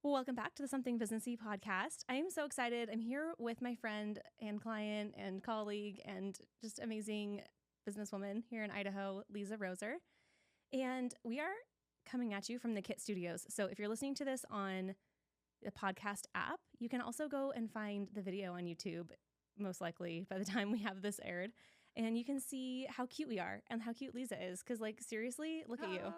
Well, welcome back to the Something Businessy podcast. I am so excited. I'm here with my friend and client and colleague and just amazing businesswoman here in Idaho, Liza Roeser. And we are coming at you from the Kit Studios. So if you're listening to this on the podcast app, you can also go and find the video on YouTube, most likely by the time we have this aired. And you can see how cute we are and how cute Liza is. Because, like, seriously, look at you.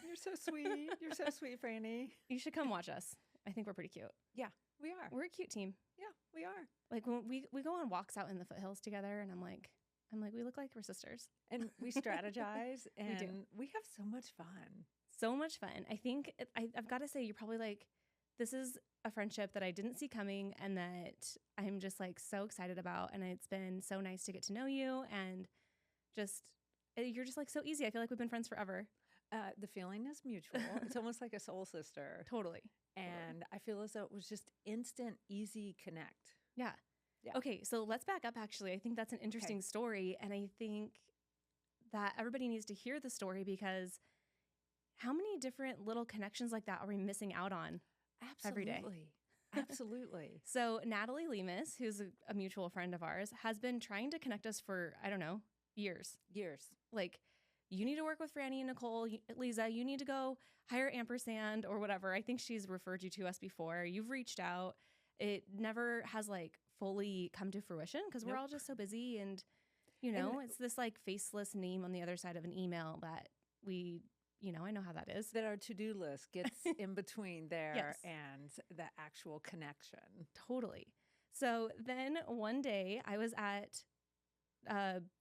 You're so sweet. You're so sweet, Frannie. You should come watch us. I think we're pretty cute. Yeah, we are. We're a cute team. Yeah, we are. Like when we go on walks out in the foothills together, and I'm like, we look like we're sisters. And we strategize, and we have so much fun. So much fun. I think I've got to say, you're probably like, this is a friendship that I didn't see coming, and that I'm just like so excited about. And it's been so nice to get to know you, and just you're just like so easy. I feel like we've been friends forever. The feeling is mutual. It's almost like a soul sister. Totally. And I feel as though it was just instant, easy connect. Yeah. Okay, so let's back up, actually. I think that's an interesting story. And I think that everybody needs to hear the story, because how many different little connections like that are we missing out on every day? Absolutely. So Natalie Lemus, who's a mutual friend of ours, has been trying to connect us for, I don't know, years. Like, you need to work with Frannie and Nicole. Liza, you need to go hire ampersand or whatever. I think she's referred you to us before. You've reached out. It never has like fully come to fruition because we're all just so busy. And, it's this like faceless name on the other side of an email that we, I know how that is. That our to-do list gets in between there and the actual connection. Totally. So then one day I was at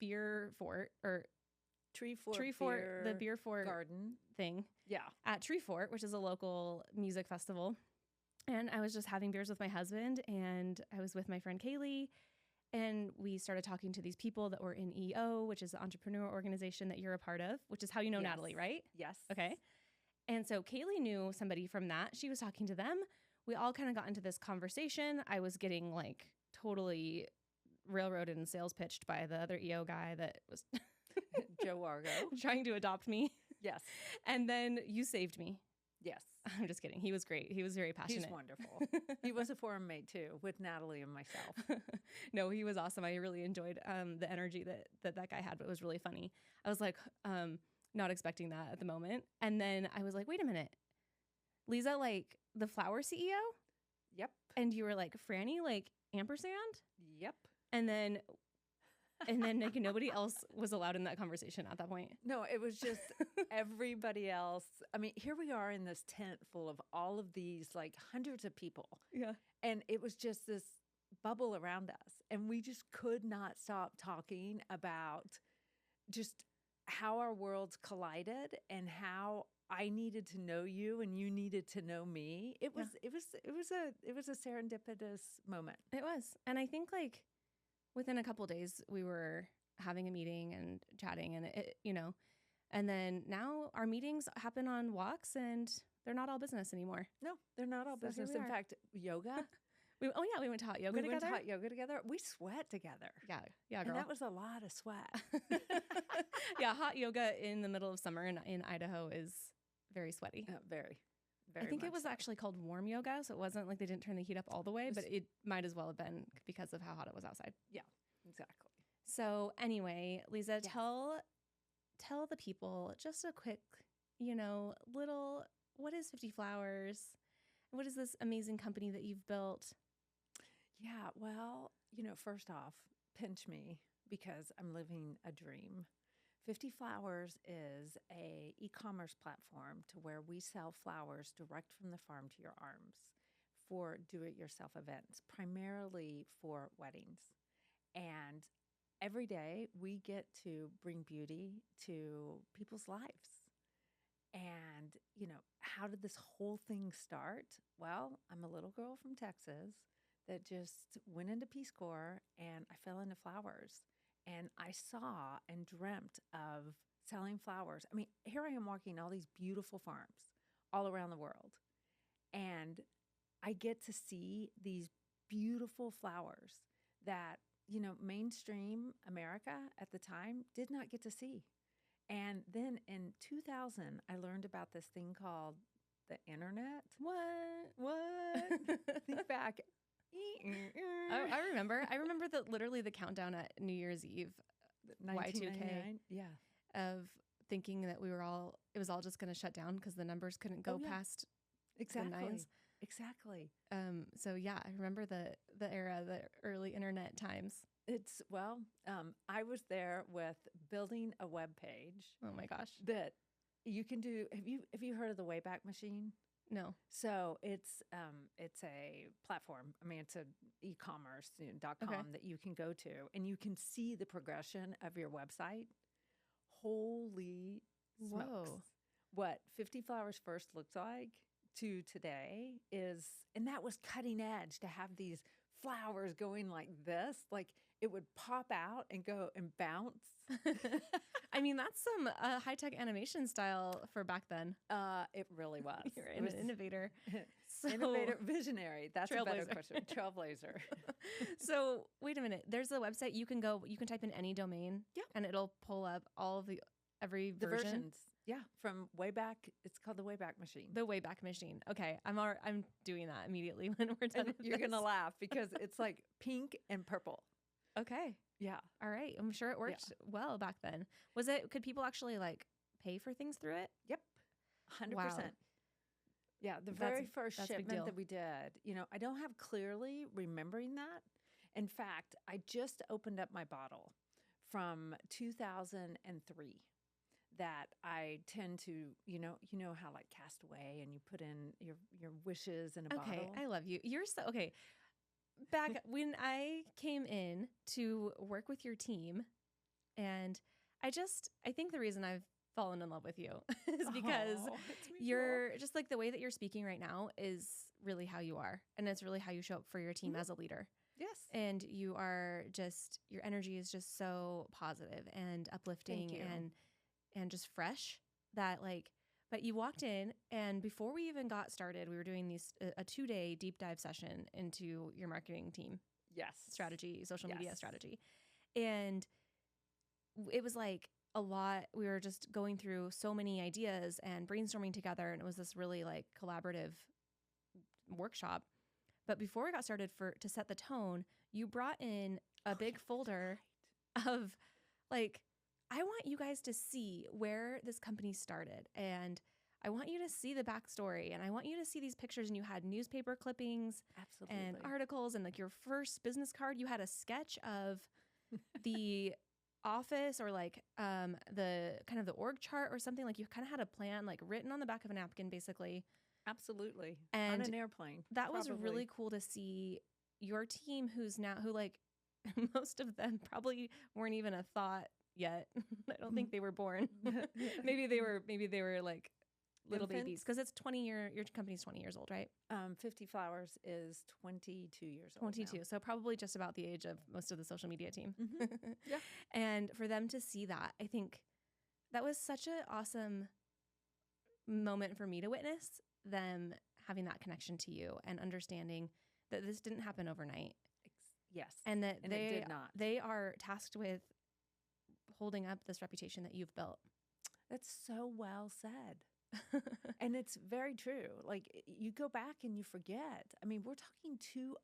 Beer Fort, or Tree Fort, the Beer Fort garden thing. Yeah. At Tree Fort, which is a local music festival. And I was just having beers with my husband, and I was with my friend Kaylee, and we started talking to these people that were in EO, which is the entrepreneur organization that you're a part of, which is how you know Natalie, right? Yes. Okay. And so Kaylee knew somebody from that. She was talking to them. We all kind of got into this conversation. I was getting like totally railroaded and sales pitched by the other EO guy that was Joe Argo trying to adopt me. Yes. And then you saved me. Yes. I'm just kidding. He was great. He was very passionate. He's wonderful. He was a forum mate too, with Natalie and myself. No, he was awesome. I really enjoyed the energy that guy had, but it was really funny. I was like, not expecting that at the moment. And then I was like, wait a minute. Liza, like the flower CEO? Yep. And you were like, Frannie, like ampersand? Yep. And then like nobody else was allowed in that conversation at that point. No, it was just everybody else. I mean, here we are in this tent full of all of these like hundreds of people. Yeah. And it was just this bubble around us. And we just could not stop talking about just how our worlds collided and how I needed to know you and you needed to know me. It was a serendipitous moment. It was. And I think like within a couple of days, we were having a meeting and chatting, and and then now our meetings happen on walks, and they're not all business anymore. No, they're not all business. In fact, yoga. We went to hot yoga together. We went to hot yoga together. We sweat together. Yeah, girl. And that was a lot of sweat. Yeah, hot yoga in the middle of summer in Idaho is very sweaty. Very. I think it was actually called warm yoga, so it wasn't like they didn't turn the heat up all the way, but it might as well have been because of how hot it was outside. Yeah, exactly. So anyway, Liza, tell the people just a quick, little, what is 50 Flowers? What is this amazing company that you've built? Yeah, well, first off, pinch me because I'm living a dream. 50 Flowers is a e-commerce platform to where we sell flowers direct from the farm to your arms for do-it-yourself events, primarily for weddings. And every day we get to bring beauty to people's lives. And, how did this whole thing start? Well, I'm a little girl from Texas that just went into Peace Corps, and I fell into flowers. And I saw and dreamt of selling flowers. I mean, here I am walking all these beautiful farms all around the world. And I get to see these beautiful flowers that, mainstream America at the time did not get to see. And then in 2000, I learned about this thing called the internet. What? Think back. I remember. I remember literally the countdown at New Year's Eve, Y2K, Yeah. of thinking that it was all just going to shut down because the numbers couldn't go past the nines. Exactly. So yeah, I remember the era, the early internet times. I was there with building a web page. Oh my gosh. That you can do. Have you heard of the Wayback Machine? No. So it's a platform. I mean, it's a e-commerce .com that you can go to, and you can see the progression of your website. Holy smokes! Whoa. What 50 Flowers first looked like to today is, and that was cutting edge to have these flowers going like this, like it would pop out and go and bounce. I mean, that's some high-tech animation style for back then. It really was. You're an innovator. Innovator, visionary. That's a better question. Trailblazer. So wait a minute. There's a website you can type in any domain, and it'll pull up all of every versions. Yeah, from Wayback. It's called the Wayback Machine. The Wayback Machine. Okay, I'm doing that immediately when we're done. And you're gonna laugh because it's like pink and purple. Okay. Yeah. All right. I'm sure it worked well back then. Could people actually like pay for things through it? Yep. 100%. Yeah. The very first shipment that we did, I don't have clearly remembering that. In fact, I just opened up my bottle from 2003 that I tend to, how like cast away and you put in your wishes in a bottle. Okay. I love you. You're so, okay. Back when I came in to work with your team, and I think the reason I've fallen in love with you is because you're just like the way that you're speaking right now is really how you are. And it's really how you show up for your team as a leader. Yes. And you are your energy is just so positive and uplifting and just fresh that but you walked in, and before we even got started, we were doing a 2-day deep dive session into your marketing team. Yes. Strategy, social media strategy. And it was like a lot. We were just going through so many ideas and brainstorming together. And it was this really like collaborative workshop. But before we got started to set the tone, you brought in a big folder of like, I want you guys to see where this company started, and I want you to see the backstory, and I want you to see these pictures. And you had newspaper clippings and articles, and like your first business card, you had a sketch of the office or like the kind of the org chart or something. Like you kind of had a plan like written on the back of a napkin, basically. Absolutely. And on an airplane. That was really cool to see your team who like most of them probably weren't even a thought yet. I don't think they were born. maybe they were like little babies, because it's your company's 20 years old, right? 50 Flowers is 22 years old. 22. Now. So probably just about the age of most of the social media team. Yeah. And for them to see that, I think that was such an awesome moment for me to witness them having that connection to you and understanding that this didn't happen overnight. Yes. And that it did not. They are tasked with holding up this reputation that you've built. That's so well said. And it's very true. Like you go back and you forget. I mean, we're talking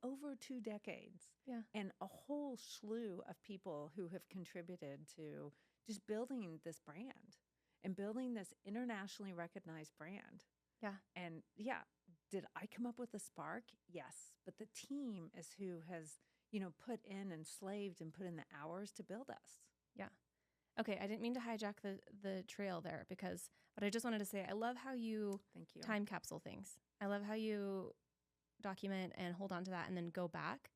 over 2 decades. Yeah. And a whole slew of people who have contributed to just building this brand and building this internationally recognized brand. Yeah. And yeah, did I come up with the spark? Yes. But the team is who has, put in and slaved and put in the hours to build us. Yeah. Okay, I didn't mean to hijack the trail there but I just wanted to say I love how you time capsule things. I love how you document and hold on to that and then go back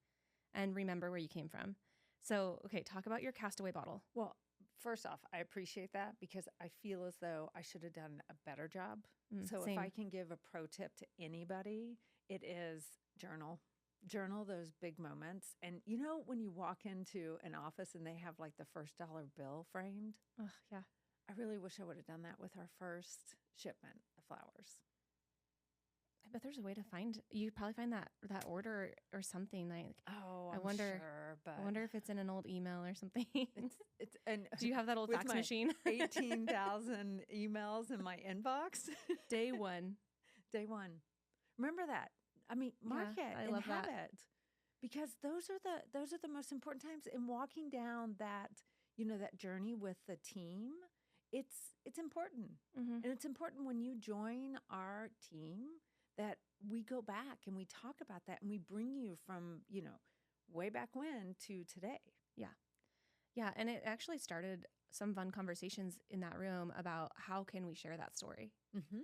and remember where you came from. So, okay, talk about your castaway bottle. Well, first off, I appreciate that because I feel as though I should have done a better job. So same. If I can give a pro tip to anybody, it is journal. Journal those big moments. And when you walk into an office and they have like the first $1 bill framed? Oh, yeah. I really wish I would have done that with our first shipment of flowers. I bet there's a way to you probably find that order or something like. Oh, I wonder if it's in an old email or something. And do you have that old fax machine? 18,000 emails in my inbox. Day one. Remember that. I mean, mark Yeah, it I and love have that. it, because those are the most important times. And walking down that, that journey with the team, it's important. Mm-hmm. And it's important when you join our team that we go back and we talk about that and we bring you from, way back when to today. Yeah. Yeah. And it actually started some fun conversations in that room about how can we share that story, Mm-hmm.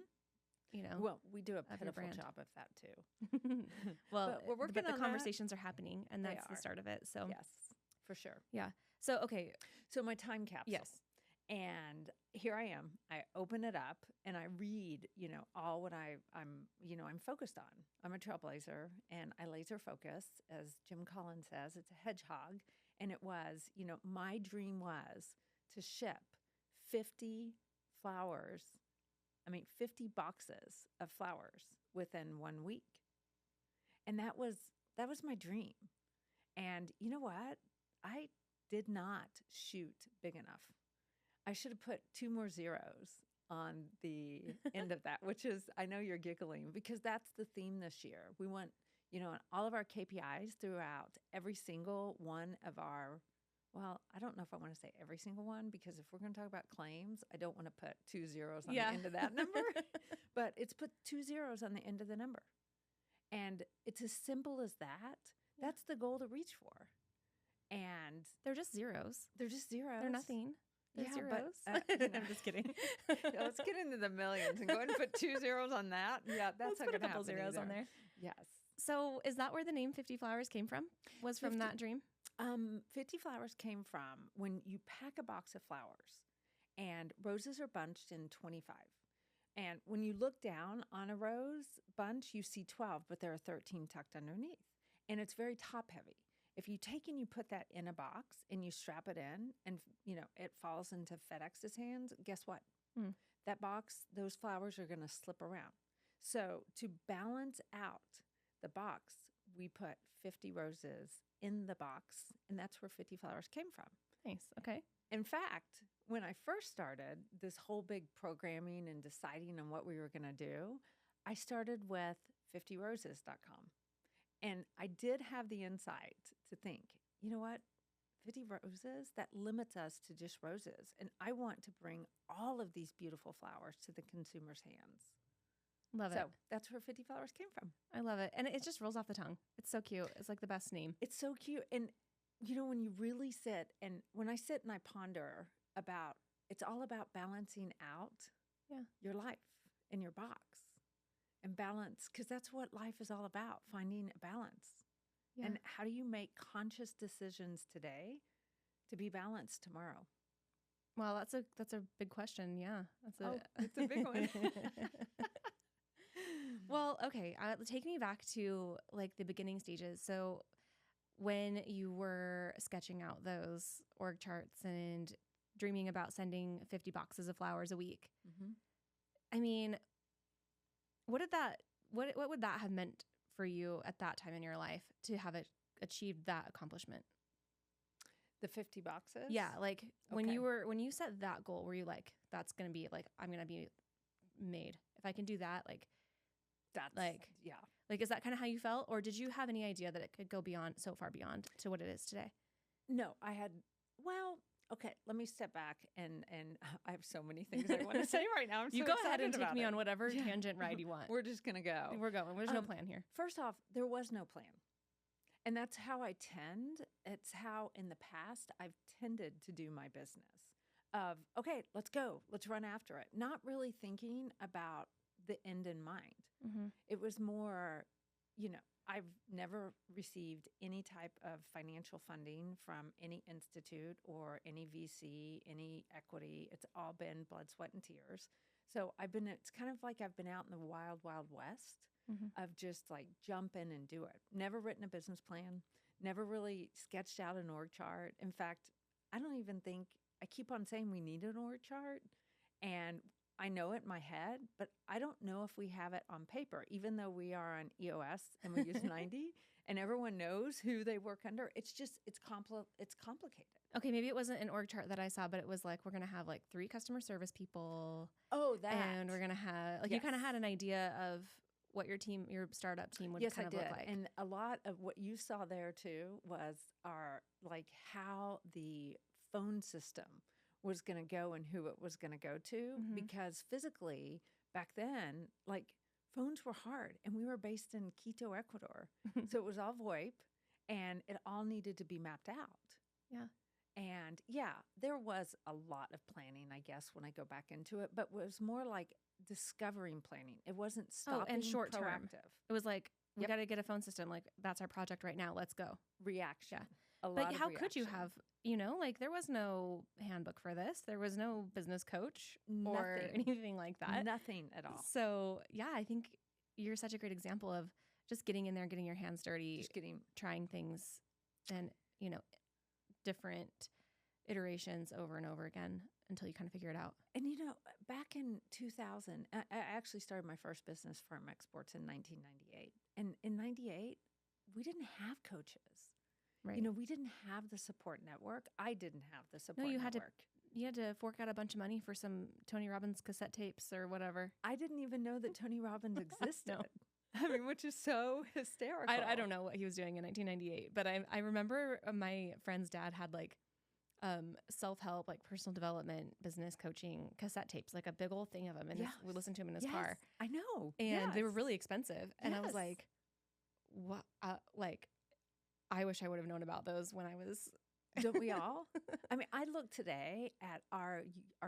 you know? Well, we do a of your pitiful brand. job of that too. Well, But we're working the on conversations are happening, and They that's the are. start of it. So, Yes, for sure. yeah. So, okay. So my time capsule. Yes. And here I am. I open it up and I read, all what I'm focused on. I'm a trailblazer and I laser focus, as Jim Collins says. It's a hedgehog. And it was, my dream was to ship 50 flowers, 50 boxes of flowers within 1 week. And that was my dream. And you know what? I did not shoot big enough. I should have put 2 more zeros on the end of that, which is, I know you're giggling, because that's the theme this year. We want, all of our KPIs throughout every single one of our, well, I don't know if I want to say every single one, because if we're going to talk about claims, I don't want to put 2 zeros on the end of that number, but it's put 2 zeros on the end of the number. And it's as simple as that. Yeah. That's the goal to reach for. And They're just zeros. they're just zeros. They're nothing. They're Yeah, zeros. but, I'm just kidding. Yeah, let's get into the millions and go ahead and put 2 zeros on that. Yeah, that's Let's not put a going to couple happen zeros either. on there. Yes. So, is that where the name 50 Flowers came from? Was from 50 that dream? 50 flowers came from when you pack a box of flowers, and roses are bunched in 25. And when you look down on a rose bunch, you see 12, but there are 13 tucked underneath. And it's very top heavy. If you take and you put that in a box and you strap it in and, it falls into FedEx's hands, guess what? That box, those flowers are going to slip around. So to balance out the box, we put 50 roses in the box, and that's where 50 flowers came from. Nice. Okay. In fact, when I first started this whole big programming and deciding on what we were going to do, I started with 50roses.com. And I did have the insight to think, you know what? 50 roses, that limits us to just roses. And I want to bring all of these beautiful flowers to the consumer's hands. Love it. So that's where 50 flowers came from. I love it. And it just rolls off the tongue. It's so cute. It's like the best name. It's so cute. And, when you really sit, and when I sit and I ponder about, it's all about balancing out your life and your box and balance, because that's what life is all about, finding a balance. Yeah. And how do you make conscious decisions today to be balanced tomorrow? Well, that's a big question. Yeah. It's a big one. Well, okay. Take me back to like the beginning stages. So when you were sketching out those org charts and dreaming about sending 50 boxes of flowers a week, Mm-hmm. I mean, what would that have meant for you at that time in your life to have achieved that accomplishment? The 50 boxes? Yeah. Like when Okay. when you set that goal, were you like, that's going to be like, I'm going to be made. If I can do that, like, That's, like, yeah. like, is that kind of how you felt? Or did you have any idea that it could go so far beyond to what it is today? No, okay, let me step back and I have so many things I want to say right now. I'm You so go ahead and excited take about me it. on whatever Yeah. tangent ride you want. We're just going to go. We're going. There's no plan here. First off, there was no plan. And that's how I tend. It's how in the past I've tended to do my business of, okay, let's go. Let's run after it. Not really thinking about the end in mind. Mm-hmm. It was more, I've never received any type of financial funding from any institute or any VC, any equity. It's all been blood, sweat, and tears. So it's kind of like I've been out in the wild, wild west of just like jump in and do it. Never written a business plan, never really sketched out an org chart. In fact, I don't even think, I keep on saying we need an org chart, and I know it in my head, but I don't know if we have it on paper, even though we are on EOS and we use 90 and everyone knows who they work under. It's complicated. Okay, maybe it wasn't an org chart that I saw, but it was like, we're going to have like 3 customer service people. Oh, that. And we're going to have, like, you kind of had an idea of what your startup team would Yes, kind I of did. look like. And a lot of what you saw there too was like how the phone system was going to go and who it was going to go to, because physically back then, like phones were hard, and we were based in Quito, Ecuador. So it was all VoIP, and it all needed to be mapped out. Yeah. And yeah, there was a lot of planning, I guess, when I go back into it, but it was more like discovering planning. It wasn't stopping and short term. proactive. It was like, we got to get a phone system. Like, that's our project right now. Let's go. Reaction. Yeah. A lot But of how could you reaction. have, like there was no handbook for this. There was no business coach or Nothing. anything like that. Nothing at all. So yeah, I think you're such a great example of just getting in there, getting your hands dirty, Just getting trying things and, different iterations over and over again until you kind of figure it out. And back in 2000, I actually started my first business firm, Exports, in 1998. And in 98, we didn't have coaches. Right. We didn't have the support network. I didn't have the support you network. You had to fork out a bunch of money for some Tony Robbins cassette tapes or whatever. I didn't even know that Tony Robbins existed. No. I mean, which is so hysterical. I don't know what he was doing in 1998, but I remember my friend's dad had like self-help, like personal development, business coaching cassette tapes, like a big old thing of them. And we listened to him in his car. I know. And they were really expensive. And I was like, what? I wish I would have known about those when I was. Don't we all? I mean, I look today at our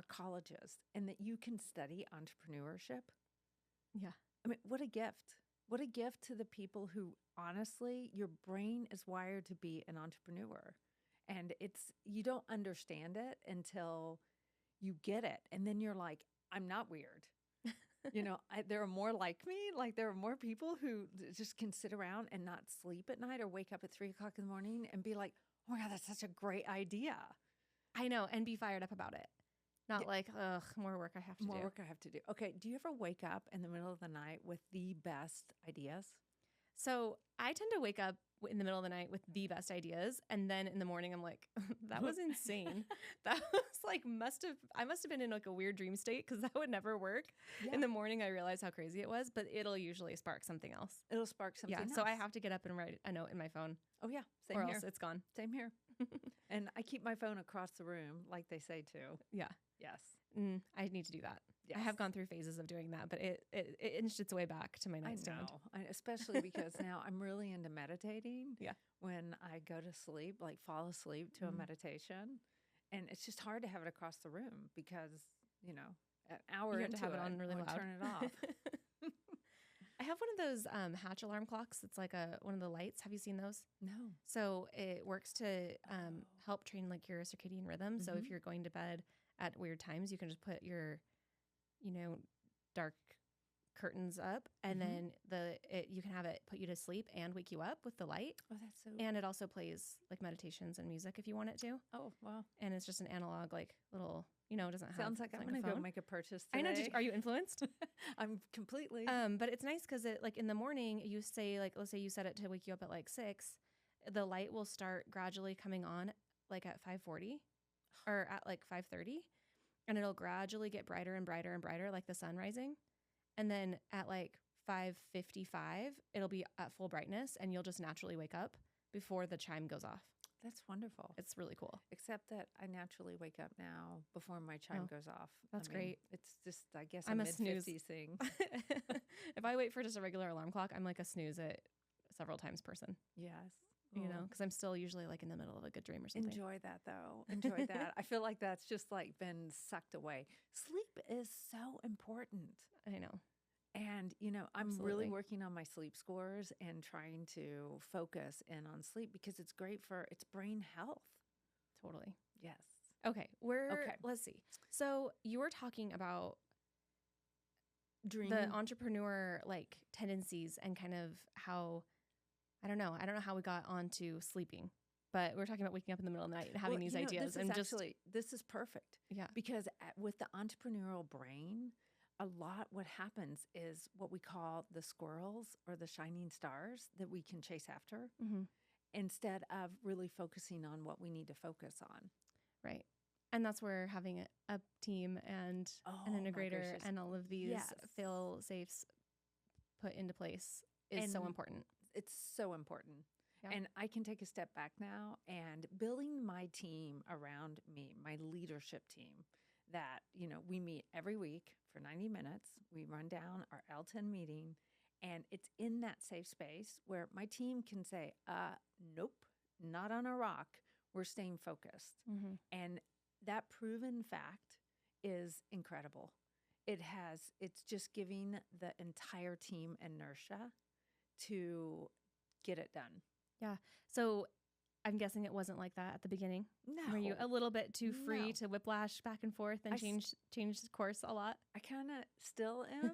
colleges, and that you can study entrepreneurship. Yeah. I mean, what a gift. What a gift to the people who, honestly, your brain is wired to be an entrepreneur. And you don't understand it until you get it. And then you're like, I'm not weird. There are more like me. Like, there are more people who just can sit around and not sleep at night or wake up at 3 o'clock in the morning and be like, oh my God, that's such a great idea. I know. And be fired up about it. Not like, ugh, more work I have to do. More work I have to do. Okay. Do you ever wake up in the middle of the night with the best ideas? So I tend to wake up in the middle of the night with the best ideas. And then in the morning, I'm like, that was insane. That was like, I must have been in like a weird dream state, because that would never work. Yeah. In the morning, I realized how crazy it was, but it'll usually spark something else. It'll spark something else. So I have to get up and write a note in my phone. Oh, yeah. Same or here. else it's gone. Same here. And I keep my phone across the room, like they say too. Yeah. Yes. I need to do that. Yes. I have gone through phases of doing that, but it inched its way back to my nightstand. I know. Especially because now I'm really into meditating. Yeah. When I go to sleep, like fall asleep to a meditation. And it's just hard to have it across the room because, an hour you have into to have it on really loud. Turn it off. I have one of those hatch alarm clocks. It's like one of the lights. Have you seen those? No. So it works to help train like your circadian rhythm. Mm-hmm. So if you're going to bed at weird times, you can just put your, dark curtains up, and then you can have it put you to sleep and wake you up with the light. Oh, that's so. And it also plays like meditations and music if you want it to. Oh, wow. And it's just an analog, like little. It doesn't have. Sounds like I'm going to go make a purchase today. I know. Are you influenced? I'm completely. But it's nice because it, like in the morning, you say, like, let's say you set it to wake you up at like 6, the light will start gradually coming on like at 5:40 or at like 5:30, and it'll gradually get brighter and brighter and brighter, like the sun rising. And then at like 5:55, it'll be at full brightness, and you'll just naturally wake up before the chime goes off. That's wonderful. It's really cool. Except that I naturally wake up now before my chime goes off. That's great. It's just, I guess, I'm a mid-50s thing. If I wait for just a regular alarm clock, I'm like a snooze it several times person. Yes. Because I'm still usually like in the middle of a good dream or something. Enjoy that, though. Enjoy that. I feel like that's just like been sucked away. Sleep is so important. I know. And, I'm really working on my sleep scores and trying to focus in on sleep because it's great for its brain health. Totally. Yes. Okay. Let's see. So you were talking about the entrepreneur like tendencies and kind of how, I don't know how we got onto sleeping, but we're talking about waking up in the middle of the night and having these ideas. This is perfect. Yeah. Because with the entrepreneurial brain, what happens is what we call the squirrels or the shining stars that we can chase after instead of really focusing on what we need to focus on. Right. And that's where having a team and an integrator and all of these fail-safes put into place is so And important. It's so important. Yeah. And I can take a step back now and building my team around me, my leadership team, that, we meet every week for 90 minutes. We run down our L10 meeting, and it's in that safe space where my team can say, nope, not on a rock. We're staying focused. Mm-hmm. And that proven fact is incredible. It's just giving the entire team inertia to get it done. Yeah. So I'm guessing it wasn't like that at the beginning. No. Were you a little bit too free No. to whiplash back and forth and change course a lot? I kind of still am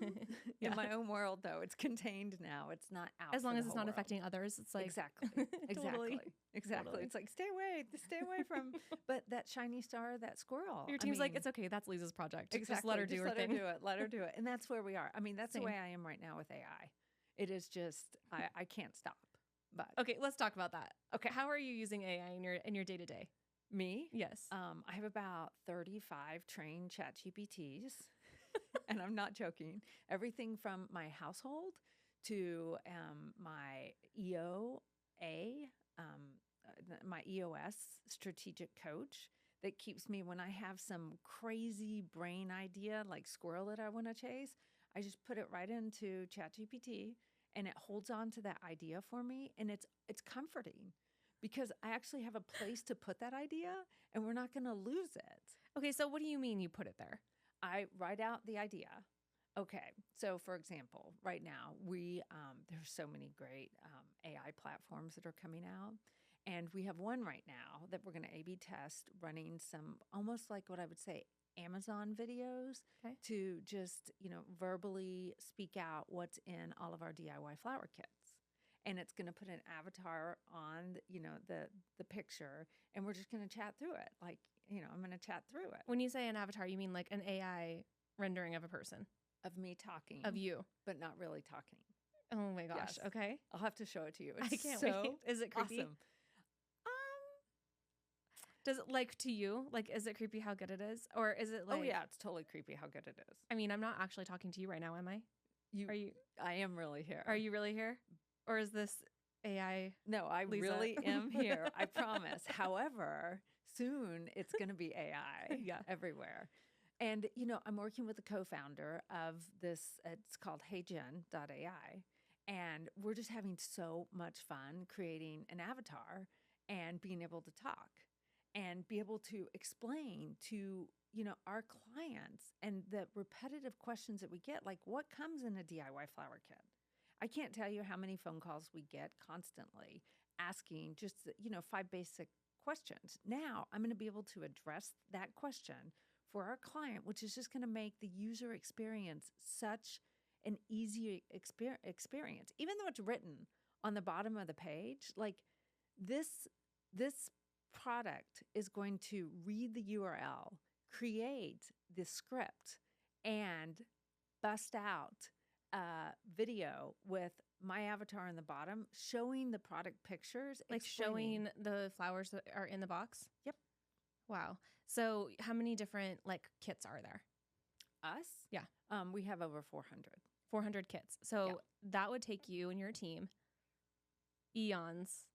Yeah. in my own world, though. It's contained now. It's not out. As long for as the it's whole not world. affecting others, it's like Exactly. Totally. Exactly. It's like, stay away from. But that shiny star, that squirrel. Your team's like, it's okay. That's Liza's project. Exactly. Just let her do her thing. Let her do it. And that's where we are. I mean, that's Same. the way I am right now with AI. It is just, I can't stop. But Okay, let's talk about that. Okay. How are you using AI in your day to day? Me? Yes. I have about 35 trained chat GPTs, and I'm not joking. Everything from my household to my EOA, my EOS strategic coach that keeps me when I have some crazy brain idea like squirrel that I want to chase. I just put it right into ChatGPT, and it holds on to that idea for me, and it's comforting because I actually have a place to put that idea, and we're not going to lose it. Okay, so what do you mean you put it there? I write out the idea. Okay, so for example, right now there's so many great AI platforms that are coming out, and we have one right now that we're going to A/B test, running some almost like what I would say Amazon videos to just, verbally speak out what's in all of our DIY flower kits. And it's going to put an avatar on, the picture, and we're just going to chat through it. Like, I'm going to chat through it. When you say an avatar, you mean like an AI rendering of a person? Of me talking. Of you. But not really talking. Oh my gosh. Yes. Okay. I'll have to show it to you. I can't wait. Is it creepy? Awesome. Does it, like, to you, like, is it creepy how good it is? Or is it like... Oh, yeah, it's totally creepy how good it is. I mean, I'm not actually talking to you right now, am I? I am really here. Are you really here? Or is this AI? No, I Liza? really am here. I promise. However, soon it's going to be AI everywhere. And, I'm working with the co-founder of this. It's called HeyGen.ai. And we're just having so much fun creating an avatar and being able to talk and be able to explain to, our clients and the repetitive questions that we get, like what comes in a DIY flower kit. I can't tell you how many phone calls we get constantly asking just, 5 basic questions. Now I'm going to be able to address that question for our client, which is just going to make the user experience such an easy experience. Even though it's written on the bottom of the page, like this product is going to read the URL, create the script, and bust out a video with my avatar in the bottom, showing the product pictures. Like showing the flowers that are in the box? Yep. Wow. So how many different kits are there? Us? Yeah. We have over 400. 400 kits. So that would take you and your team eons.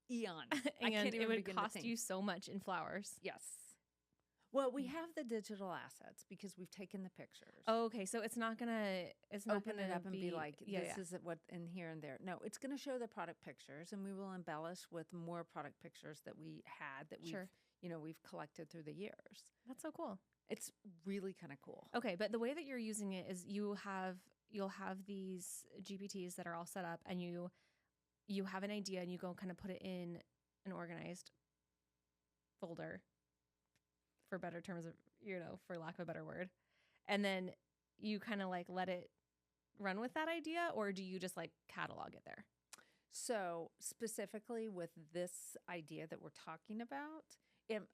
And it would cost you so much in flowers. Yes. Well, we have the digital assets because we've taken the pictures. Oh, okay. So it's not gonna open it up and be like, this is what in here and there. No, it's going to show the product pictures, and we will embellish with more product pictures that we had that we've collected through the years. That's so cool. It's really kind of cool. Okay, but the way that you're using it is you'll have these GPTs that are all set up, and you have an idea, and you go kind of put it in an organized folder, for better terms of, for lack of a better word. And then you kind of let it run with that idea, or do you just catalog it there? So specifically with this idea that we're talking about,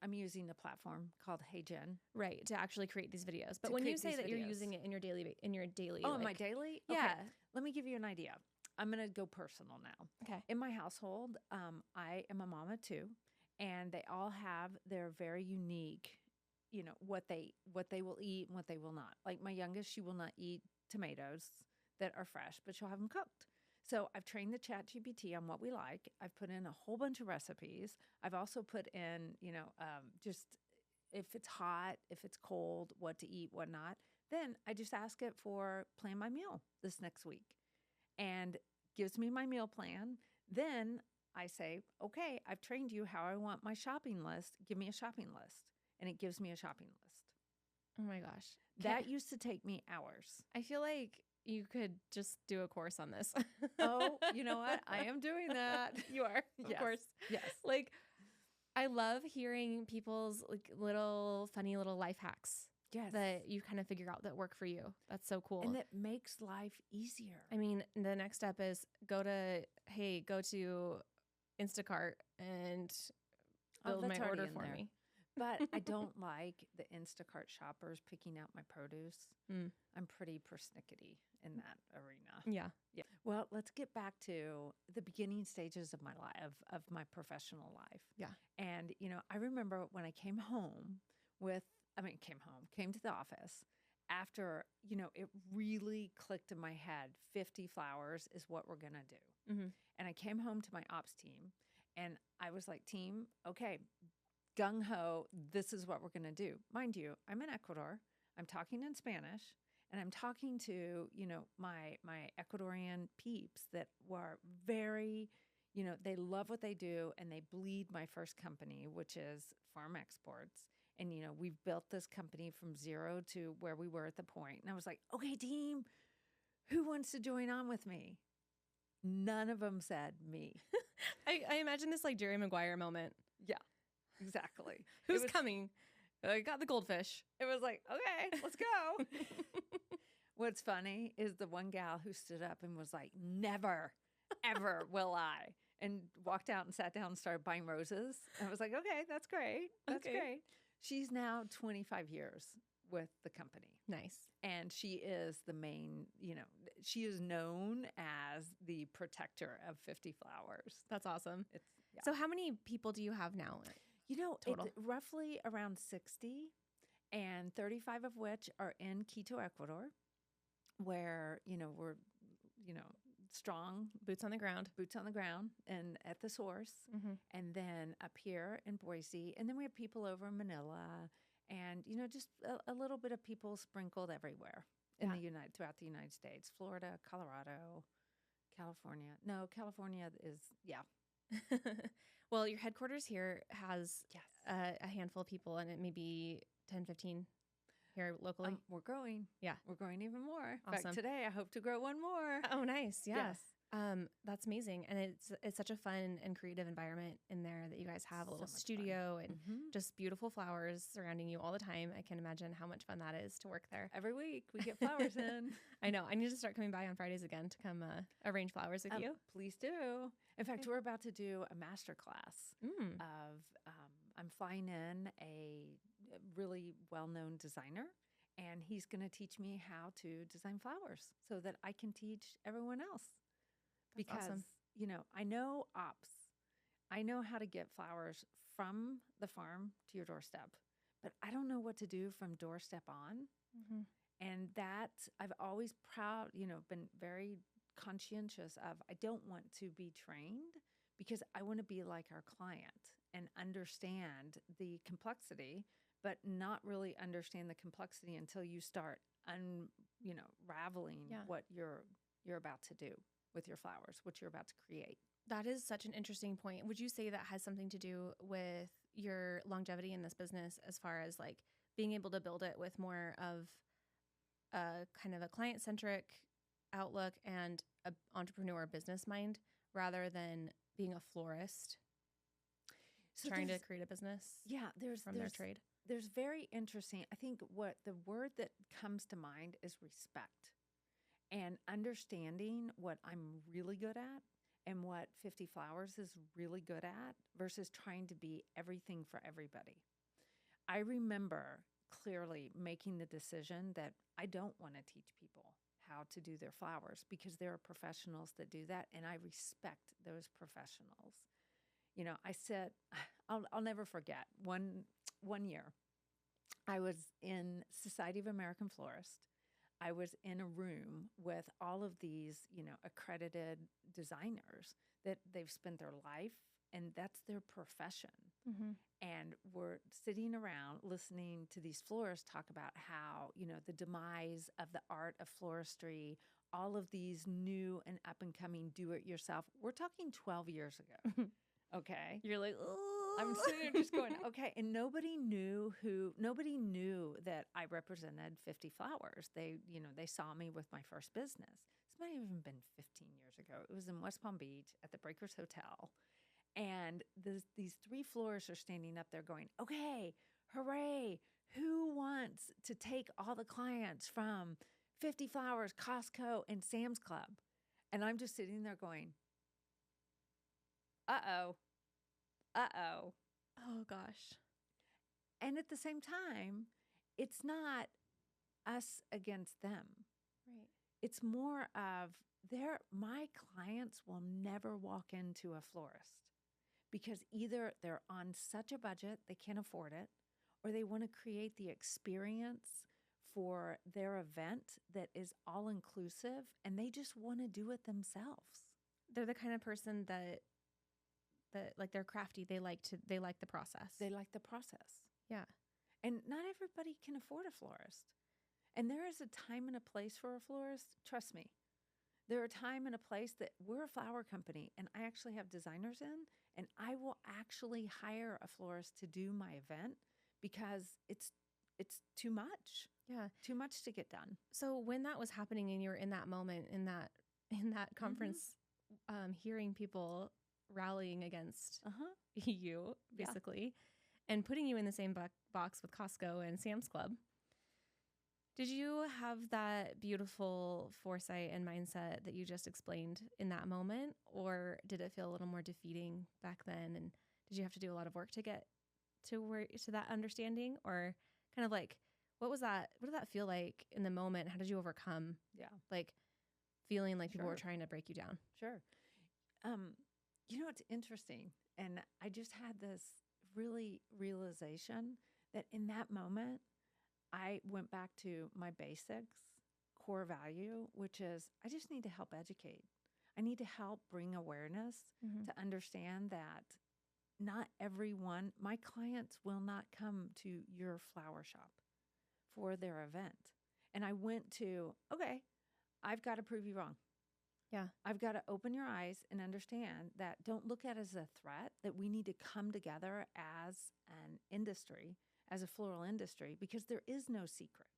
I'm using a platform called HeyGen. Right, to actually create these videos. But when you say that you're using it in your daily Oh, my daily? Yeah. Okay. Let me give you an idea. I'm going to go personal now. Okay. In my household, I am a mama too, and they all have their very unique, what they will eat and what they will not. Like my youngest, she will not eat tomatoes. that are fresh, but she'll have them cooked. So I've trained the chat GPT on what we like. I've put in a whole bunch of recipes. I've also put in, just if it's hot, if it's cold, what to eat, what not. Then I just ask it for plan my meal this next week and gives me my meal plan. Then I say, okay, I've trained you how I want my shopping list. Give me a shopping list. And it gives me a shopping list. Oh my gosh. That used to take me hours. I feel like you could just do a course on this. Oh, you know what? I am doing that. You are, of course. Yes. Like, I love hearing people's like little funny little life hacks. Yes. That you kind of figure out that work for you. That's so cool. And it makes life easier. I mean, the next step is go to Instacart and build my order for me. But I don't like the Instacart shoppers picking out my produce. I'm pretty persnickety in that arena. Yeah. Well, let's get back to the beginning stages of my life, of my professional life. Yeah. And, I remember when I came to the office after, it really clicked in my head, 50 flowers is what we're going to do. Mm-hmm. And I came home to my ops team and I was like, team, okay, gung-ho, this is what we're going to do. Mind you, I'm in Ecuador. I'm talking in Spanish, and I'm talking to, my Ecuadorian peeps that were very, they love what they do, and they bleed my first company, which is Farm Exports. And, we've built this company from zero to where we were at the point. And I was like, okay, team, who wants to join on with me? None of them said me. I imagine this like Jerry Maguire moment. Yeah. Exactly. Who's coming? I got the goldfish. It was like, okay, let's go. What's funny is the one gal who stood up and was like, never, ever will I. And walked out and sat down and started buying roses. I was like, okay, that's great. That's great. She's now 25 years with the company. Nice. And she is the main, she is known as the protector of 50 flowers. That's awesome. So how many people do you have now? Total? It's roughly around 60, and 35 of which are in Quito, Ecuador, where, we're, strong. Boots on the ground. And at the source. Mm-hmm. And then up here in Boise. And then we have people over in Manila and, just a little bit of people sprinkled everywhere throughout the United States, Florida, Colorado, California. No, California is, yeah. Well, your headquarters here has a handful of people, and it may be 10, 15 here locally. We're growing. Yeah. We're growing even more. Awesome. In fact, today I hope to grow one more. Oh, nice. Yeah. Yes. That's amazing. And it's such a fun and creative environment in there that you guys have a little studio and just beautiful flowers surrounding you all the time. I can imagine how much fun that is to work there. Every week we get flowers in. I know. I need to start coming by on Fridays again to come arrange flowers with you. Please do. In fact, we're about to do a master class of, I'm flying in a really well-known designer, and he's going to teach me how to design flowers so that I can teach everyone else. That's because, awesome. I know ops. I know how to get flowers from the farm to your doorstep, but I don't know what to do from doorstep on. Mm-hmm. And that I've always been very conscientious of. I don't want to be trained because I want to be like our client and understand the complexity, but not really understand the complexity until you start raveling what you're about to do with your flowers, what you're about to create. That is such an interesting point. Would you say that has something to do with your longevity in this business as far as like being able to build it with more of a kind of a client-centric outlook and an entrepreneur business mind rather than being a florist trying to create a business from their trade? There's very interesting. I think what the word that comes to mind is respect and understanding what I'm really good at and what 50 Flowers is really good at versus trying to be everything for everybody. I remember clearly making the decision that I don't want to teach people how to do their flowers because there are professionals that do that, and I respect those professionals. I'll never forget one year I was in Society of American Florists. I was in a room with all of these, accredited designers that they've spent their life and that's their profession. Mm-hmm. And we're sitting around listening to these florists talk about how, the demise of the art of floristry, all of these new and up and coming do it yourself. We're talking 12 years ago. Okay. You're like, I'm sitting there just going, okay. And nobody knew that I represented 50 Flowers. They saw me with my first business. This might have even been 15 years ago. It was in West Palm Beach at the Breakers Hotel. And these three florists are standing up there going, okay, hooray. Who wants to take all the clients from 50 Flowers, Costco, and Sam's Club? And I'm just sitting there going, uh-oh. oh gosh. And at the same time, it's not us against them. Right. It's more of my clients will never walk into a florist because either they're on such a budget they can't afford it, or they want to create the experience for their event that is all inclusive and they just want to do it themselves. They're the kind of person that like they're crafty. They like the process. They like the process. Yeah. And not everybody can afford a florist. And there is a time and a place for a florist. Trust me. There are a time and a place that we're a flower company and I actually have designers in, and I will actually hire a florist to do my event because it's too much. Yeah. Too much to get done. So when that was happening and you were in that moment in that conference, hearing people rallying against you basically and putting you in the same box with Costco and Sam's Club, did you have that beautiful foresight and mindset that you just explained in that moment, or did it feel a little more defeating back then? And did you have to do a lot of work to get to that understanding, or kind of like, what was that? What did that feel like in the moment? How did you overcome? Yeah. Like feeling like people were trying to break you down. Sure. It's interesting. And I just had this really realization that in that moment, I went back to my basics, core value, which is I just need to help educate. I need to help bring awareness to understand that not everyone, my clients will not come to your flower shop for their event. And I went to, okay, I've got to prove you wrong. Yeah. I've got to open your eyes and understand that don't look at it as a threat, that we need to come together as an industry, as a floral industry, because there is no secret.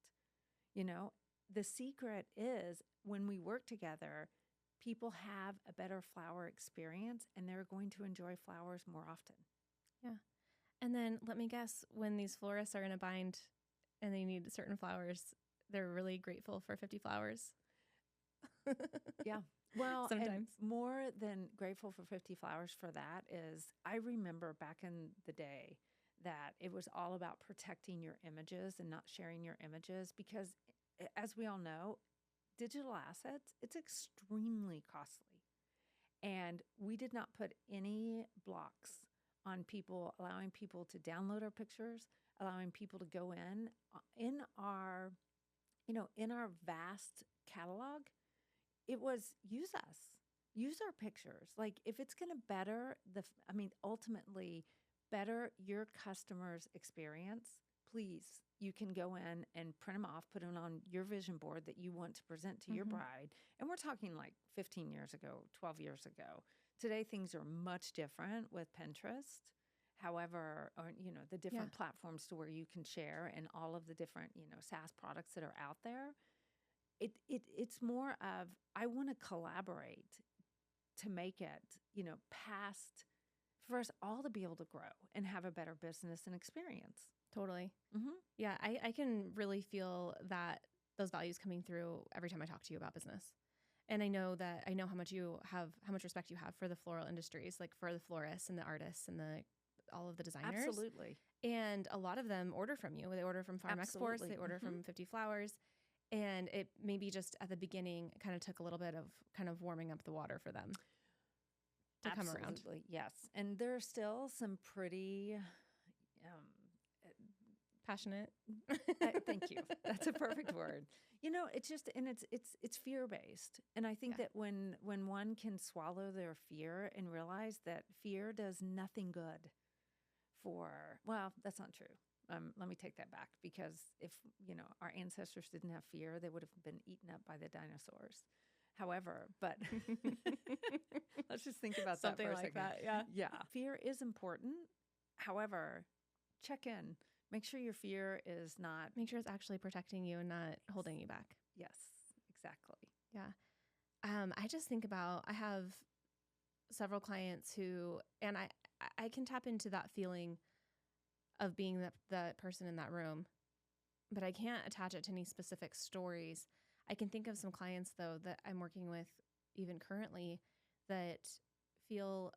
The secret is when we work together, people have a better flower experience and they're going to enjoy flowers more often. Yeah. And then let me guess, when these florists are in a bind and they need certain flowers, they're really grateful for 50 Flowers. Yeah. Well, sometimes more than grateful for 50 Flowers for that is I remember back in the day that it was all about protecting your images and not sharing your images because, as we all know, digital assets, it's extremely costly. And we did not put any blocks on people, allowing people to download our pictures, allowing people to go in our vast catalog. It was use us, use our pictures. Like if it's going to better ultimately better your customer's experience, please, you can go in and print them off, put them on your vision board that you want to present to your bride. And we're talking like 15 years ago, 12 years ago. Today, things are much different with Pinterest. However, or, the different platforms to where you can share and all of the different, SaaS products that are out there. It's more of, I want to collaborate to make it, past for us all to be able to grow and have a better business and experience. Totally. Mm-hmm. Yeah. I can really feel those values coming through every time I talk to you about business. And I know how much respect you have for the floral industries, like for the florists and the artists and all of the designers. Absolutely. And a lot of them order from you. They order from Farm Exports. They order from 50 Flowers. And it maybe just at the beginning kind of took a little bit of kind of warming up the water for them to come around. Absolutely, yes. And there are still some pretty Passionate. Thank you. That's a perfect word. It's just, and it's fear-based. And I think that when one can swallow their fear and realize that fear does nothing good well, that's not true. Let me take that back, because if, our ancestors didn't have fear, they would have been eaten up by the dinosaurs. However, but let's just think about something that for a like second. that. Yeah. Yeah. Fear is important. However, check in. Make sure your fear is not. Make sure it's actually protecting you and not holding you back. Yes, exactly. Yeah. I just think about, I have several clients who, and I can tap into that feeling of being that person in that room, but I can't attach it to any specific stories. I can think of some clients, though, that I'm working with even currently that feel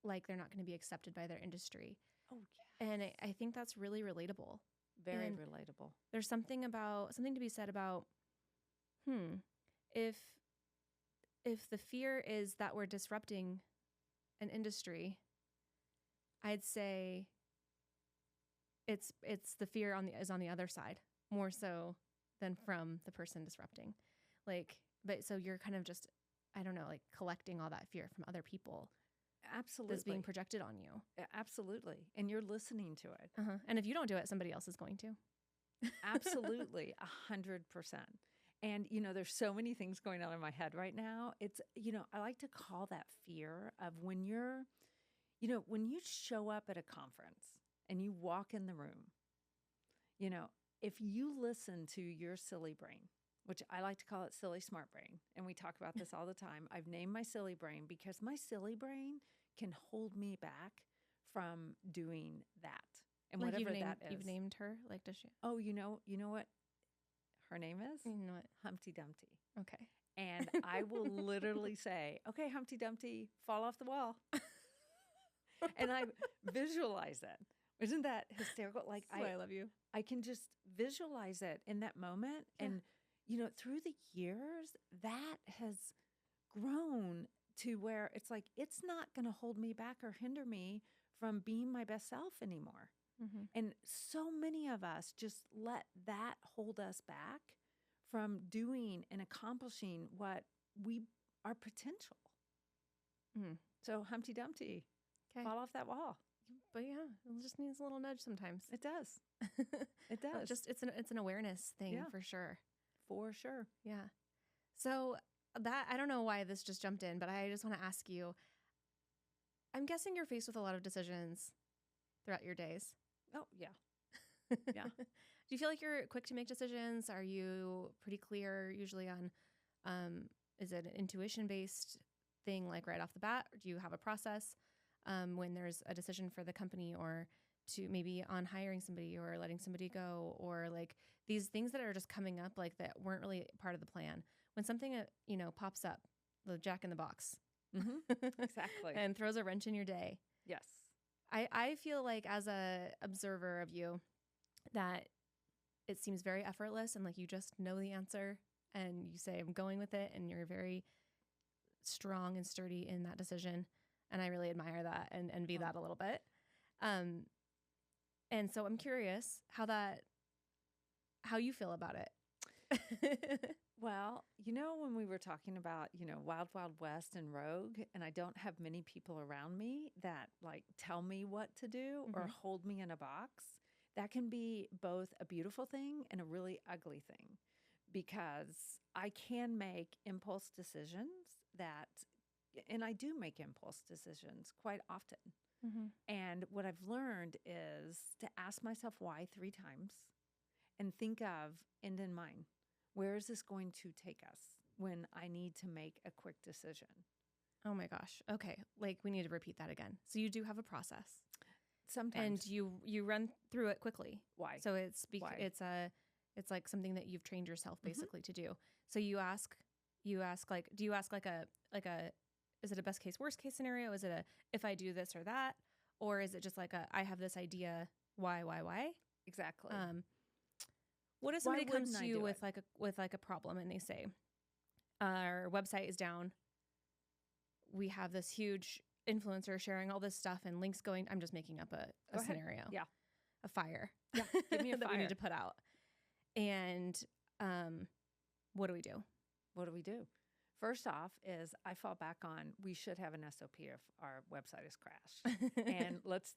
like they're not going to be accepted by their industry. Oh, yeah. And I think that's really relatable. Very And relatable. there's something to be said about, if the fear is that we're disrupting an industry, I'd say it's the fear is on the other side more so than from the person disrupting. But so you're kind of just, I don't know, like collecting all that fear from other people. Absolutely. That's being projected on you. Absolutely. And you're listening to it. And if you don't do it, somebody else is going to. Absolutely. 100%. And, there's so many things going on in my head right now. It's, I like to call that fear of when when you show up at a conference and you walk in the room, if you listen to your silly brain, which I like to call it silly smart brain, and we talk about this all the time. I've named my silly brain because my silly brain can hold me back from doing that. And like whatever that is. You've named her? Like, does she? Oh, you know what her name is? You know what? Humpty Dumpty. Okay. And I will literally say, okay, Humpty Dumpty, fall off the wall. And I visualize it. Isn't that hysterical? Like, I love you. I can just visualize it in that moment. Yeah. And, through the years, that has grown to where it's like, it's not going to hold me back or hinder me from being my best self anymore. Mm-hmm. And so many of us just let that hold us back from doing and accomplishing what our potential. Mm-hmm. So Humpty Dumpty, fall off that wall. But yeah, it just needs a little nudge sometimes. It does. It does. It's an awareness thing for sure. For sure. Yeah. So that, I don't know why this just jumped in, but I just want to ask you, I'm guessing you're faced with a lot of decisions throughout your days. Oh, yeah. Yeah. Do you feel like you're quick to make decisions? Are you pretty clear usually on, is it an intuition-based thing, like right off the bat? Or do you have a process when there's a decision for the company, or to maybe on hiring somebody or letting somebody go, or like these things that are just coming up, like that weren't really part of the plan? When something, pops up, the Jack in the Box. Mm-hmm. Exactly. And throws a wrench in your day. Yes. I feel like, as a observer of you, that it seems very effortless and like you just know the answer and you say, I'm going with it, and you're very strong and sturdy in that decision. And I really admire that and envy that a little bit. And so I'm curious how you feel about it. Well, when we were talking about, Wild Wild West and Rogue, and I don't have many people around me that like tell me what to do or hold me in a box, that can be both a beautiful thing and a really ugly thing, because I can make impulse decisions and I do make impulse decisions quite often. Mm-hmm. And what I've learned is to ask myself why 3 times and think of end in mind. Where is this going to take us when I need to make a quick decision? Oh my gosh. Okay. Like, we need to repeat that again. So you do have a process. Sometimes. And you run through it quickly. Why? So it's like something that you've trained yourself basically to do. So do you ask like a is it a best case, worst case scenario? Is it a, if I do this or that? Or is it just like I have this idea, why? Exactly. What if somebody comes to you with like a problem and they say, our website is down. We have this huge influencer sharing all this stuff and links going. I'm just making up a scenario. Yeah. a fire. Yeah, give me a that we fire. need to put out. And what do we do? What do we do? First off is I fall back on we should have an SOP if our website is crashed. And let's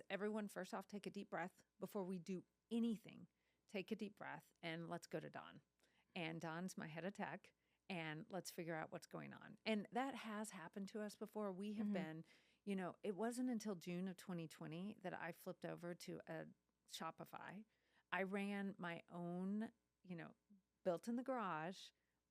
everyone first off take a deep breath before we do anything. Take a deep breath and let's go to Dawn. And Dawn's my head of tech, and let's figure out what's going on. And that has happened to us before. We have been, it wasn't until June of 2020 that I flipped over to a Shopify. I ran my own, built in the garage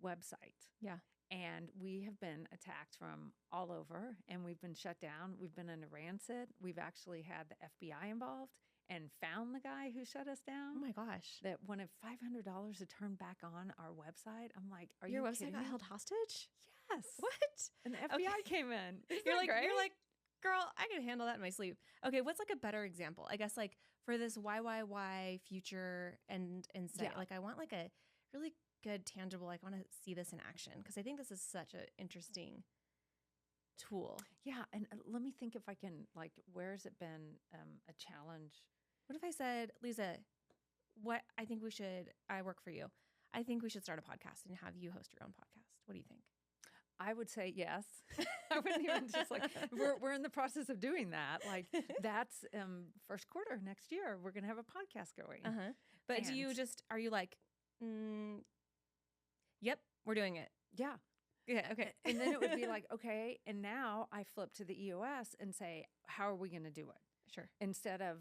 website. Yeah. And we have been attacked from all over, and we've been shut down. We've been in a rancid. We've actually had the FBI involved and found the guy who shut us down. Oh my gosh. That wanted $500 to turn back on our website. I'm like, are Your you website kidding got me? held hostage? Yes. What? And the FBI came in. You're like, girl, I could handle that in my sleep. Okay, what's like a better example? I guess like for this YYY future and insight, like I want like a really good tangible, like I want to see this in action because I think this is such an interesting tool. Yeah, and let me think if I can, like, where has it been a challenge? What if I said, Liza, I work for you. I think we should start a podcast and have you host your own podcast. What do you think? I would say yes. I wouldn't even just like, we're in the process of doing that. Like that's first quarter next year, we're going to have a podcast going. Uh-huh. But are you like, yep, we're doing it. Yeah. Yeah. Okay. And then it would be like, okay. And now I flip to the EOS and say, how are we going to do it? Sure. Instead of,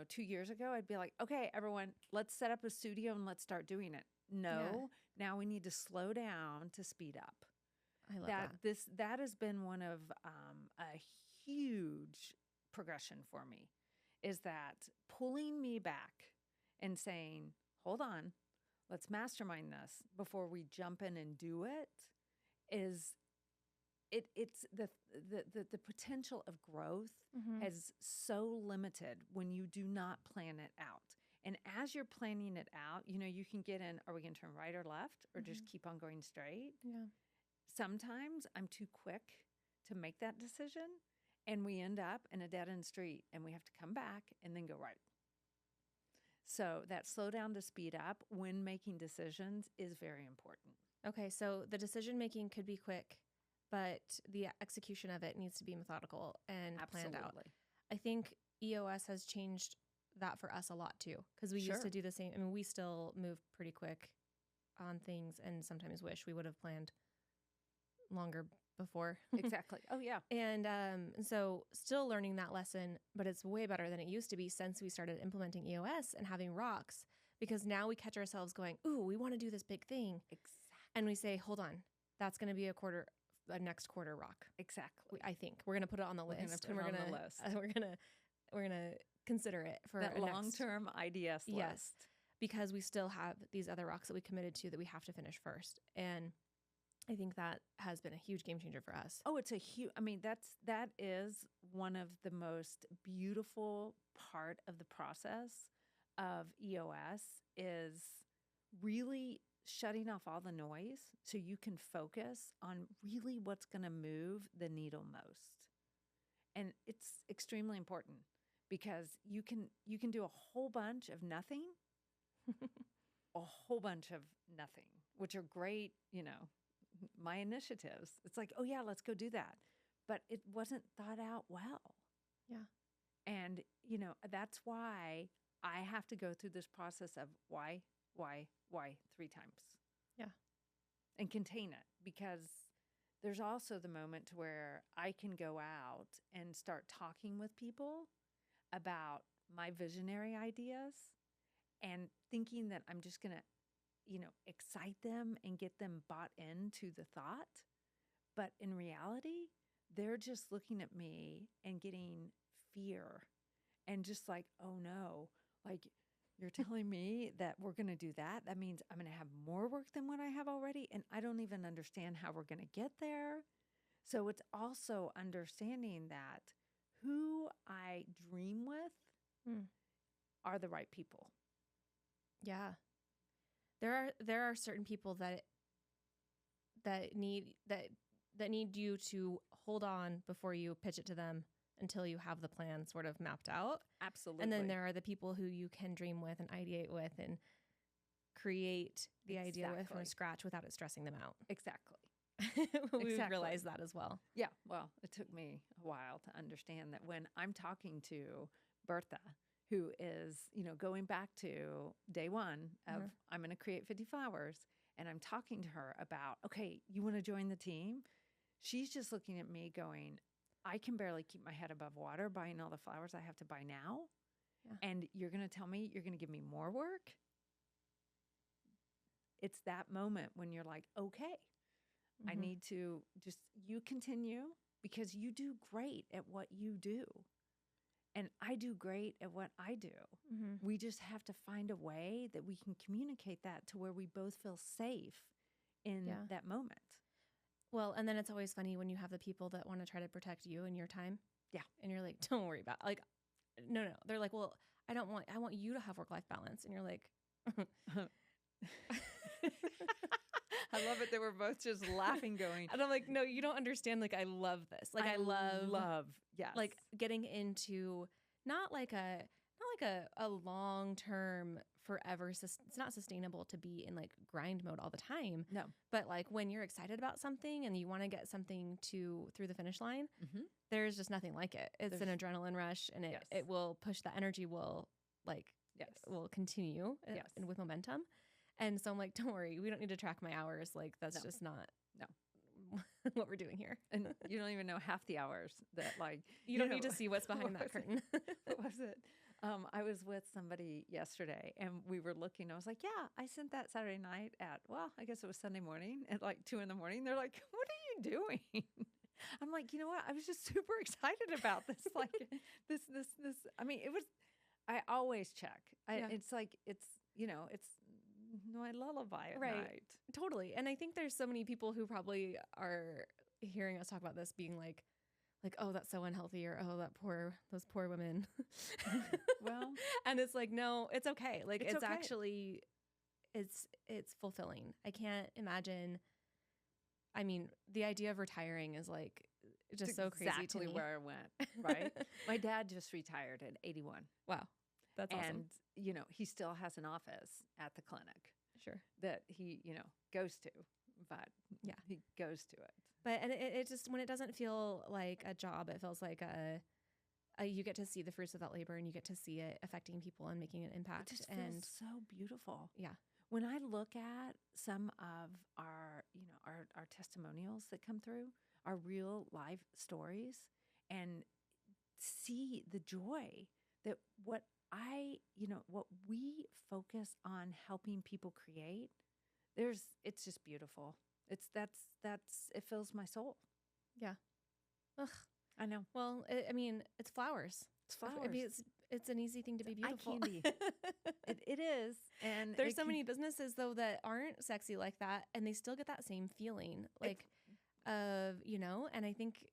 2 years ago, I'd be like, okay, everyone, let's set up a studio and let's start doing it. No, now we need to slow down to speed up. I love that. That has been one of a huge progression for me, is that pulling me back and saying, hold on, let's mastermind this before we jump in and do it. It's the potential of growth is so limited when you do not plan it out. And as you're planning it out, you can get in, are we going to turn right or left or just keep on going straight? Yeah. Sometimes I'm too quick to make that decision and we end up in a dead-end street and we have to come back and then go right. So that slow down to speed up when making decisions is very important. Okay, so the decision-making could be quick, but the execution of it needs to be methodical and planned out. I think EOS has changed that for us a lot too, because we used to do the same. I mean, we still move pretty quick on things and sometimes wish we would have planned longer before. Exactly. Oh, yeah. And so still learning that lesson, but it's way better than it used to be since we started implementing EOS and having rocks, because now we catch ourselves going, ooh, we want to do this big thing. Exactly. And we say, hold on, that's going to be a next quarter rock. Exactly. I think we're going to put it on the list. We're going to consider it for that long-term IDS list. Yes, because we still have these other rocks that we committed to that we have to finish first. And I think that has been a huge game changer for us. Oh, it's a huge, that is one of the most beautiful part of the process of EOS is really shutting off all the noise so you can focus on really what's going to move the needle most. And it's extremely important because you can do a whole bunch of nothing, a whole bunch of nothing, which are great, my initiatives. It's like, oh yeah, let's go do that. But it wasn't thought out well. Yeah. And, that's why I have to go through this process of why 3 times. Yeah. And contain it, because there's also the moment to where I can go out and start talking with people about my visionary ideas and thinking that I'm just going to, excite them and get them bought into the thought. But in reality, they're just looking at me and getting fear and just like, oh no, like you're telling me that we're going to do that. That means I'm going to have more work than what I have already. And I don't even understand how we're going to get there. So it's also understanding that who I dream with are the right people. Yeah. There are certain people that need you to hold on before you pitch it to them until you have the plan sort of mapped out. Absolutely. And then there are the people who you can dream with and ideate with and create the idea with from scratch without it stressing them out. Exactly. We realized that as well. Yeah. Well, it took me a while to understand that when I'm talking to Bertha, who is, going back to day one of I'm going to create 50 flowers, and I'm talking to her about, okay, you want to join the team? She's just looking at me going, I can barely keep my head above water buying all the flowers I have to buy now. Yeah. And you're going to tell me you're going to give me more work? It's that moment when you're like, okay, I need to you continue because you do great at what you do. And I do great at what I do. We just have to find a way that we can communicate that to where we both feel safe in that moment. Well, and then it's always funny when you have the people that want to try to protect you and your time. Yeah. And you're like, don't worry about it. Like, no. They're like, well, I want you to have work-life balance. And you're like, I love it. They were both just laughing, going. And I'm like, no, you don't understand. Like, I love this. Like, I love, yes. Like getting into not like a long-term forever. It's not sustainable to be in like grind mode all the time. No. But like when you're excited about something and you want to get something through the finish line, there's just nothing like it. It's an adrenaline rush, and it will push, the energy will will continue and with momentum. And so I'm like, don't worry, we don't need to track my hours. Like that's just not what we're doing here. And you don't even know half the hours that like, you don't need to see what's behind that curtain. What was it? I was with somebody yesterday and we were looking, I was like, yeah, I sent that Saturday night I guess it was Sunday morning at like 2 a.m. They're like, what are you doing? I'm like, you know what? I was just super excited about this. Like this, I mean, I always check. It's like, it's my lullaby at night. Totally. And I think there's so many people who probably are hearing us talk about this being like, oh, that's so unhealthy, or oh, those poor women. Well, and it's like, no, it's okay. Like it's okay. actually, it's fulfilling. I can't imagine. I mean, the idea of retiring is like just so crazy to me. Exactly where I went. Right. My dad just retired at 81. Wow. That's awesome. And, he still has an office at the clinic. Sure. That he, goes to, but he goes to it. But, and it just, when it doesn't feel like a job, it feels like you get to see the fruits of that labor, and you get to see it affecting people and making an impact. It just feels so beautiful. Yeah. When I look at some of our testimonials that come through, our real life stories, and see the joy that what we focus on helping people create, it's just beautiful. It fills my soul. Yeah. Ugh. I know. Well, it's flowers. It's flowers. It's an easy thing to be beautiful. Eye candy. It is. And there's so many businesses though that aren't sexy like that, and they still get that same feeling and I think,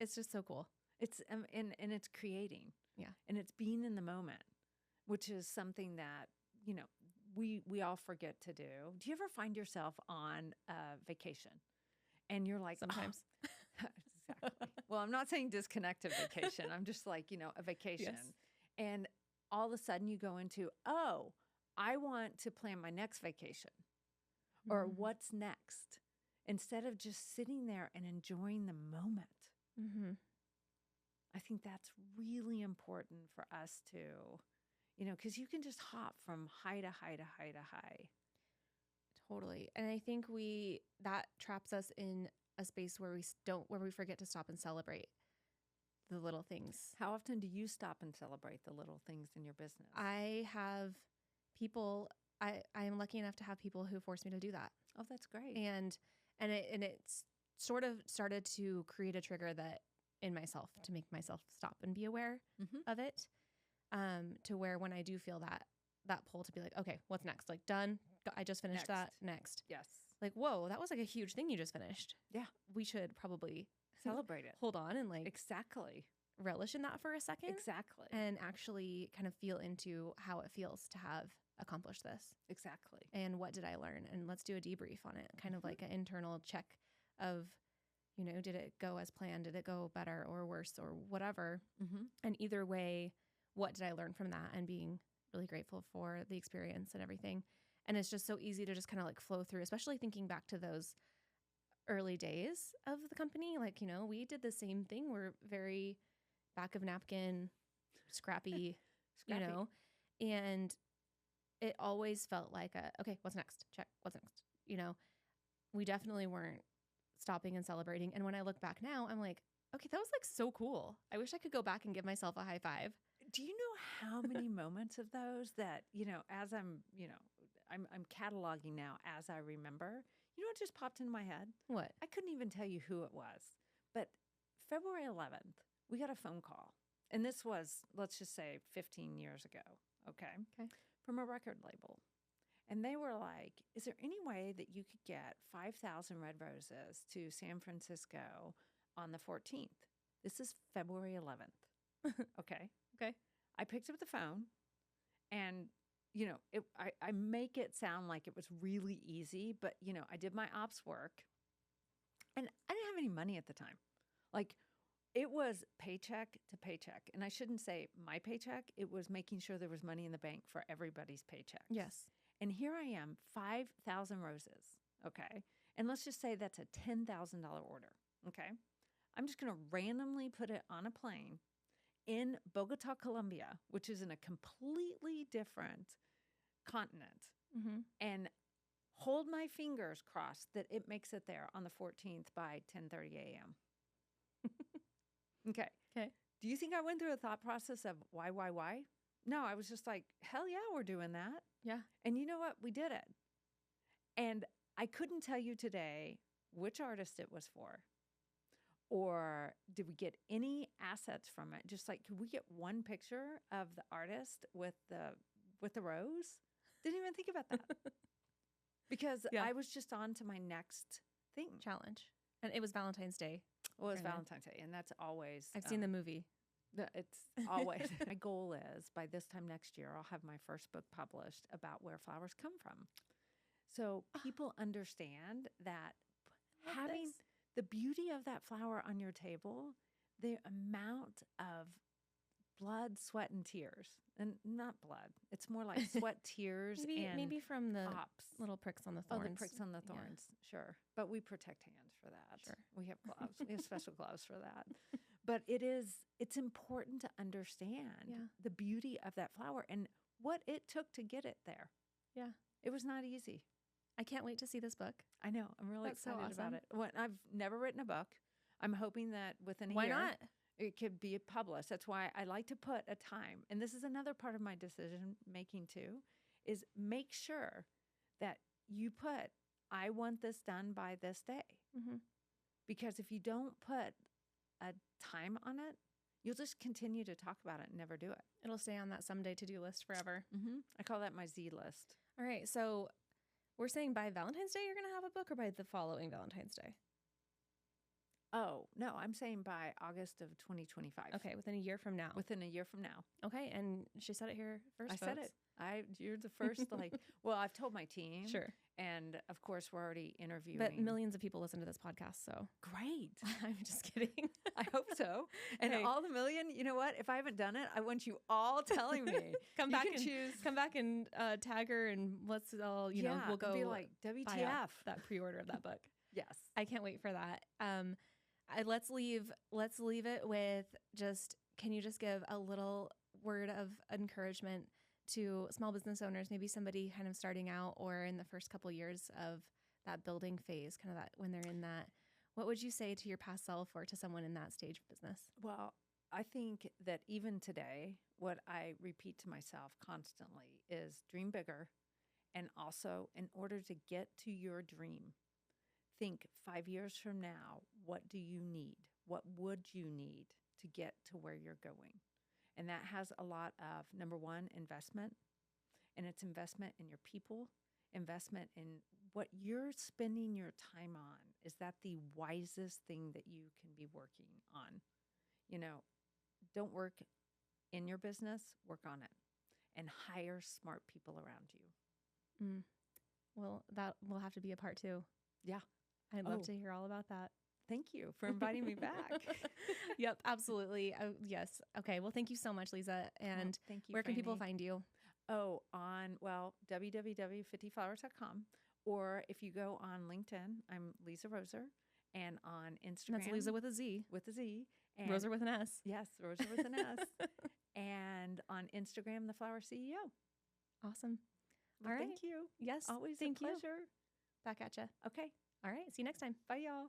it's just so cool. It's, and it's creating. Yeah. And it's being in the moment, which is something that, we all forget to do. Do you ever find yourself on a vacation and you're like, sometimes. Oh. Exactly. Well, I'm not saying disconnected vacation. I'm just like, a vacation. Yes. And all of a sudden you go into, oh, I want to plan my next vacation, or what's next, instead of just sitting there and enjoying the moment. Mm-hmm. I think that's really important for us to, because you can just hop from high to high to high to high. Totally. And I think that traps us in a space where we forget to stop and celebrate the little things. How often do you stop and celebrate the little things in your business? I have people, I am lucky enough to have people who force me to do that. Oh, that's great. And it's sort of started to create a trigger that in myself, to make myself stop and be aware of it, to where when I do feel that pull to be like, okay, what's next? Like, done. I just finished that. Next. Yes. Like, whoa, that was like a huge thing you just finished. Yeah. We should probably celebrate it. Hold on and exactly relish in that for a second. Exactly. And actually kind of feel into how it feels to have accomplished this. Exactly. And what did I learn? And let's do a debrief on it. Kind of like an internal check of, did it go as planned? Did it go better or worse or whatever? Mm-hmm. And either way, what did I learn from that? And being really grateful for the experience and everything. And it's just so easy to just kind of like flow through, especially thinking back to those early days of the company. Like, we did the same thing. We're very back of napkin, scrappy, and it always felt like okay, what's next? Check. What's next? We definitely weren't stopping and celebrating. And when I look back now, I'm like, okay, that was like so cool. I wish I could go back and give myself a high five. Do you know how many moments of those that, as I'm cataloging now as I remember, what just popped into my head? What? I couldn't even tell you who it was, but February 11th, we got a phone call. And this was, let's just say 15 years ago. Okay. From a record label. And they were like, is there any way that you could get 5,000 red roses to San Francisco on the 14th? This is February 11th. Okay. Okay. I picked up the phone and, I make it sound like it was really easy, but, I did my ops work and I didn't have any money at the time. Like, it was paycheck to paycheck. And I shouldn't say my paycheck. It was making sure there was money in the bank for everybody's paycheck. Yes. And here I am, 5,000 roses. Okay. And let's just say that's a $10,000 order. Okay. I'm just going to randomly put it on a plane in Bogota, Colombia, which is in a completely different continent, and hold my fingers crossed that it makes it there on the 14th by 10:30 a.m. Okay. Do you think I went through a thought process of why? No, I was just like, hell yeah, we're doing that. Yeah. And you know what? We did it. And I couldn't tell you today which artist it was for, or did we get any assets from it? Just like, could we get one picture of the artist with the rose? Didn't even think about that because I was just on to my next thing. Challenge. And it was Valentine's Day. Well, it was Valentine's Day, and that's always. I've seen the movie. It's always. My goal is by this time next year, I'll have my first book published about where flowers come from. So people understand that having the beauty of that flower on your table, the amount of blood, sweat, and tears. And not blood. It's more like sweat, tears, and maybe from the hops. Little pricks on the thorns. Oh, the pricks on the thorns. Yeah. Sure. But we protect hands for that. Sure. We have gloves. We have special gloves for that. But it's important to understand the beauty of that flower and what it took to get it there. Yeah. It was not easy. I can't wait to see this book. I know. I'm really excited about it. I've never written a book. I'm hoping that within a year. Why not? It could be published. That's why I like to put a time. And this is another part of my decision making too, is make sure that you put, I want this done by this day. Because if you don't put a time on it, you'll just continue to talk about it and never do it. It'll stay on that someday to-do list forever. I call that my Z list. All right. So we're saying by Valentine's Day, you're going to have a book, or by the following Valentine's Day? Oh, no, I'm saying by August of 2025. Okay, within a year from now. Within a year from now. Okay, and she said it here first, I said it. You're the first, well, I've told my team. Sure. And of course, we're already interviewing. But millions of people listen to this podcast, so. Great. I'm just kidding. I hope so. And all the million, you know what? If I haven't done it, I want you all telling me. Come back and tag her, and let's all, we'll go be like, WTF. That pre-order of that book. Yes. I can't wait for that. Let's leave it with just, can you just give a little word of encouragement to small business owners, maybe somebody kind of starting out or in the first couple years of that building phase, kind of that when they're in that, what would you say to your past self or to someone in that stage of business? Well, I think that even today, what I repeat to myself constantly is dream bigger. And also, in order to get to your dream, think 5 years from now, what do you need? What would you need to get to where you're going? And that has a lot of, number one, investment. And it's investment in your people, investment in what you're spending your time on. Is that the wisest thing that you can be working on? Don't work in your business, work on it. And hire smart people around you. Well, that will have to be a part two. Yeah. I'd love to hear all about that. Thank you for inviting me back. Yep, absolutely. Yes. Okay. Well, thank you so much, Liza. And Thank you. where can people Frannie. find you? Oh, on, www.50flowers.com. Or if you go on LinkedIn, I'm Liza Roeser. And on Instagram. And that's Liza with a Z. With a Z. And Roeser with an S. Yes, Roeser with an S. And on Instagram, the Flower CEO. Awesome. Well, All right. Thank you. Yes. Always thank a pleasure. Back at you. Okay. All right. See you next time. Bye, y'all.